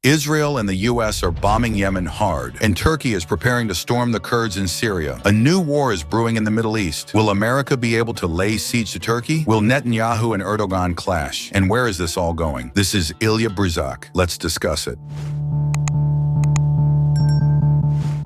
Israel and the U.S. are bombing Yemen hard, and Turkey is preparing to storm the Kurds in Syria. A new war is brewing in the Middle East. Will America be able to lay siege to Turkey? Will Netanyahu and Erdogan clash? And where is this all going? This is Ilya Brizak. Let's discuss it.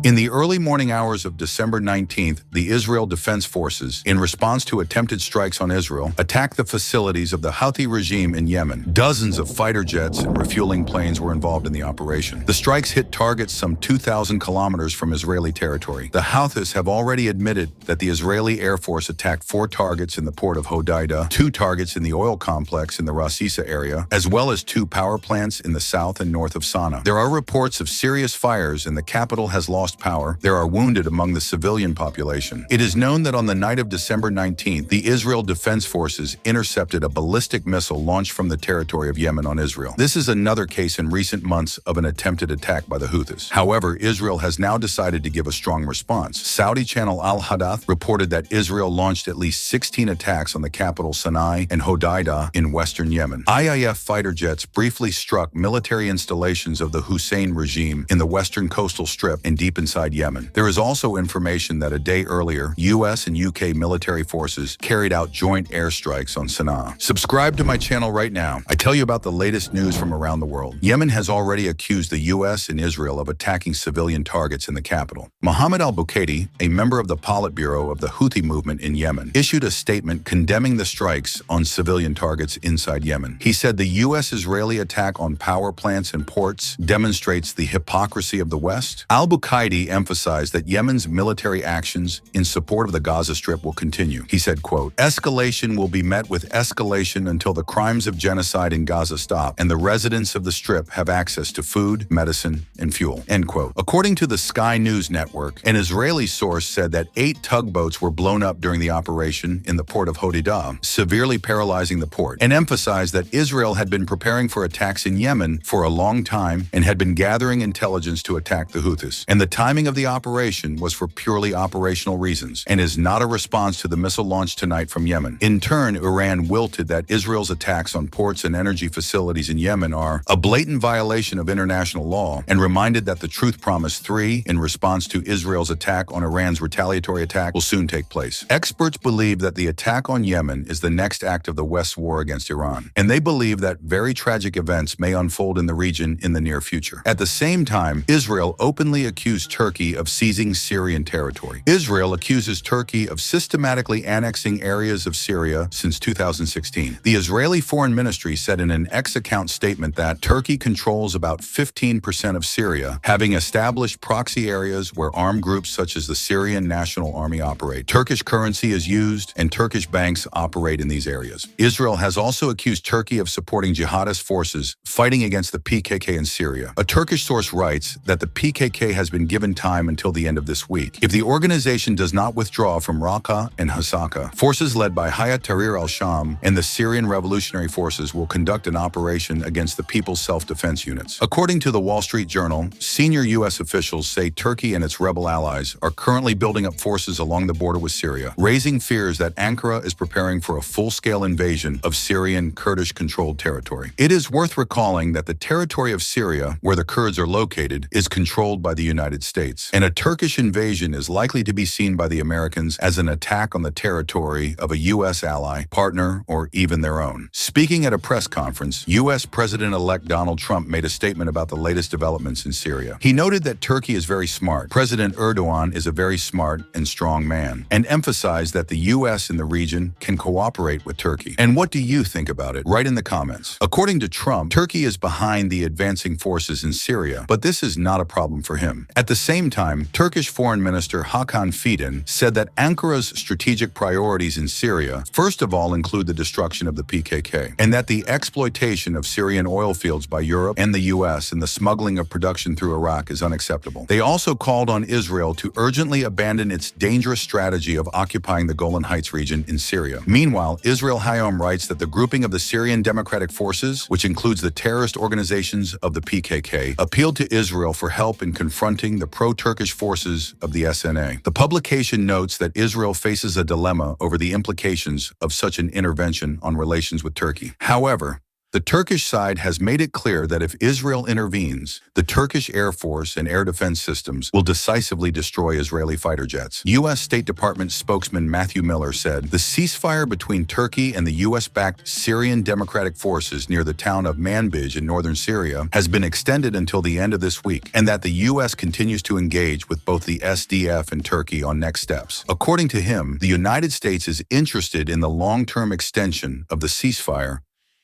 In the early morning hours of December 19th, the Israel Defense Forces, in response to attempted strikes on Israel, attacked the facilities of the Houthi regime in Yemen. Dozens of fighter jets and refueling planes were involved in the operation. The strikes hit targets some 2,000 kilometers from Israeli territory. The Houthis have already admitted that the Israeli Air Force attacked 4 targets in the port of Hodeidah, 2 targets in the oil complex in the Ras Isa area, as well as 2 power plants in the south and north of Sana'a. There are reports of serious fires, and the capital has lost power. There are wounded among the civilian population. It is known that on the night of December 19th, the Israel Defense Forces intercepted a ballistic missile launched from the territory of Yemen on Israel. This is another case in recent months of an attempted attack by the Houthis. However, Israel has now decided to give a strong response. Saudi channel Al Hadath reported that Israel launched at least 16 attacks on the capital Sana'a and Hodeidah in western Yemen. IIF fighter jets briefly struck military installations of the Hussein regime in the western coastal strip and deep inside Yemen. There is also information that a day earlier, U.S. and U.K. military forces carried out joint airstrikes on Sana'a. Subscribe to my channel right now. I tell you about the latest news from around the world. Yemen has already accused the U.S. and Israel of attacking civilian targets in the capital. Mohammed al-Bukaiti, a member of the Politburo of the Houthi movement in Yemen, issued a statement condemning the strikes on civilian targets inside Yemen. He said the U.S.-Israeli attack on power plants and ports demonstrates the hypocrisy of the West. Al-Bukaiti emphasized that Yemen's military actions in support of the Gaza Strip will continue. He said, quote, "Escalation will be met with escalation until the crimes of genocide in Gaza stop and the residents of the Strip have access to food, medicine, and fuel," end quote. According to the Sky News Network, an Israeli source said that 8 tugboats were blown up during the operation in the port of Hodeidah, severely paralyzing the port, and emphasized that Israel had been preparing for attacks in Yemen for a long time and had been gathering intelligence to attack the Houthis. And the timing of the operation was for purely operational reasons and is not a response to the missile launch tonight from Yemen. In turn, Iran wilted that Israel's attacks on ports and energy facilities in Yemen are a blatant violation of international law and reminded that the Truth Promise 3, in response to Israel's attack on Iran's retaliatory attack, will soon take place. Experts believe that the attack on Yemen is the next act of the West's war against Iran, and they believe that very tragic events may unfold in the region in the near future. At the same time, Israel openly accused Turkey of seizing Syrian territory. Israel accuses Turkey of systematically annexing areas of Syria since 2016. The Israeli Foreign Ministry said in an X-account statement that Turkey controls about 15% of Syria, having established proxy areas where armed groups such as the Syrian National Army operate. Turkish currency is used, and Turkish banks operate in these areas. Israel has also accused Turkey of supporting jihadist forces fighting against the PKK in Syria. A Turkish source writes that the PKK has been given time until the end of this week. If the organization does not withdraw from Raqqa and Hasaka, forces led by Hayat Tahrir al-Sham and the Syrian Revolutionary Forces will conduct an operation against the People's Self-Defense Units. According to the Wall Street Journal, senior U.S. officials say Turkey and its rebel allies are currently building up forces along the border with Syria, raising fears that Ankara is preparing for a full-scale invasion of Syrian Kurdish-controlled territory. It is worth recalling that the territory of Syria, where the Kurds are located, is controlled by the United States, and a Turkish invasion is likely to be seen by the Americans as an attack on the territory of a U.S. ally, partner, or even their own. Speaking at a press conference, U.S. President-elect Donald Trump made a statement about the latest developments in Syria. He noted that Turkey is very smart. President Erdogan is a very smart and strong man, and emphasized that the U.S. in the region can cooperate with Turkey. And what do you think about it? Write in the comments. According to Trump, Turkey is behind the advancing forces in Syria, but this is not a problem for him. At the same time, Turkish Foreign Minister Hakan Fidan said that Ankara's strategic priorities in Syria first of all include the destruction of the PKK, and that the exploitation of Syrian oil fields by Europe and the U.S. and the smuggling of production through Iraq is unacceptable. They also called on Israel to urgently abandon its dangerous strategy of occupying the Golan Heights region in Syria. Meanwhile, Israel Hayom writes that the grouping of the Syrian Democratic Forces, which includes the terrorist organizations of the PKK, appealed to Israel for help in confronting the pro-Turkish forces of the SNA. The publication notes that Israel faces a dilemma over the implications of such an intervention on relations with Turkey. However, The Turkish side has made it clear that if Israel intervenes, the Turkish Air Force and air defense systems will decisively destroy Israeli fighter jets. U.S. State Department spokesman Matthew Miller said the ceasefire between Turkey and the U.S.-backed Syrian Democratic Forces near the town of Manbij in northern Syria has been extended until the end of this week, and that the U.S. continues to engage with both the SDF and Turkey on next steps. According to him, the United States is interested in the long-term extension of the ceasefire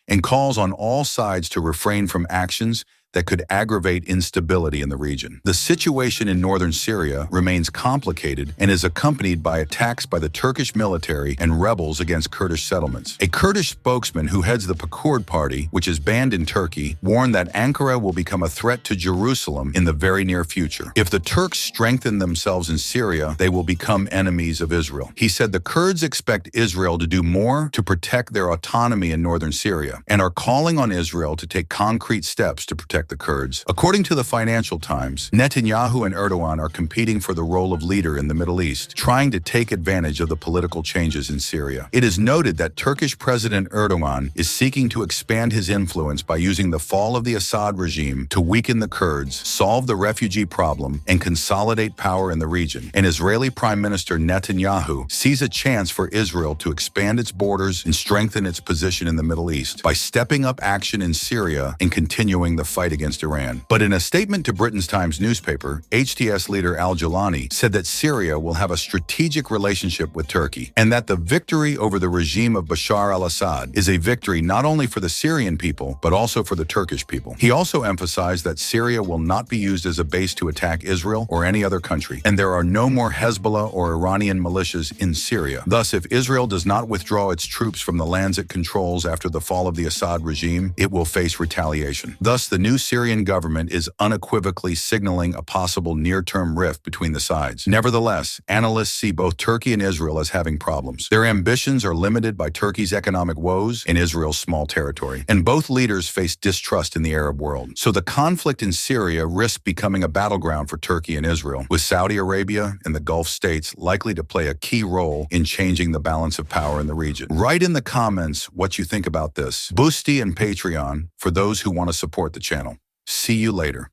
and calls on all sides to refrain from actions that could aggravate instability in the region. The situation in northern Syria remains complicated and is accompanied by attacks by the Turkish military and rebels against Kurdish settlements. A Kurdish spokesman who heads the Kurd party, which is banned in Turkey, warned that Ankara will become a threat to Jerusalem in the very near future. If the Turks strengthen themselves in Syria, they will become enemies of Israel. He said the Kurds expect Israel to do more to protect their autonomy in northern Syria and are calling on Israel to take concrete steps to protect the Kurds. According to the Financial Times, Netanyahu and Erdogan are competing for the role of leader in the Middle East, trying to take advantage of the political changes in Syria. It is noted that Turkish President Erdogan is seeking to expand his influence by using the fall of the Assad regime to weaken the Kurds, solve the refugee problem, and consolidate power in the region. And Israeli Prime Minister Netanyahu sees a chance for Israel to expand its borders and strengthen its position in the Middle East by stepping up action in Syria and continuing the fight against Iran. But in a statement to Britain's Times newspaper, HTS leader al-Jilani said that Syria will have a strategic relationship with Turkey and that the victory over the regime of Bashar al-Assad is a victory not only for the Syrian people, but also for the Turkish people. He also emphasized that Syria will not be used as a base to attack Israel or any other country, and there are no more Hezbollah or Iranian militias in Syria. Thus, if Israel does not withdraw its troops from the lands it controls after the fall of the Assad regime, it will face retaliation. Thus, the new Syrian government is unequivocally signaling a possible near-term rift between the sides. Nevertheless, analysts see both Turkey and Israel as having problems. Their ambitions are limited by Turkey's economic woes and Israel's small territory, and both leaders face distrust in the Arab world. So the conflict in Syria risks becoming a battleground for Turkey and Israel, with Saudi Arabia and the Gulf states likely to play a key role in changing the balance of power in the region. Write in the comments what you think about this. Boosty and Patreon for those who want to support the channel. See you later.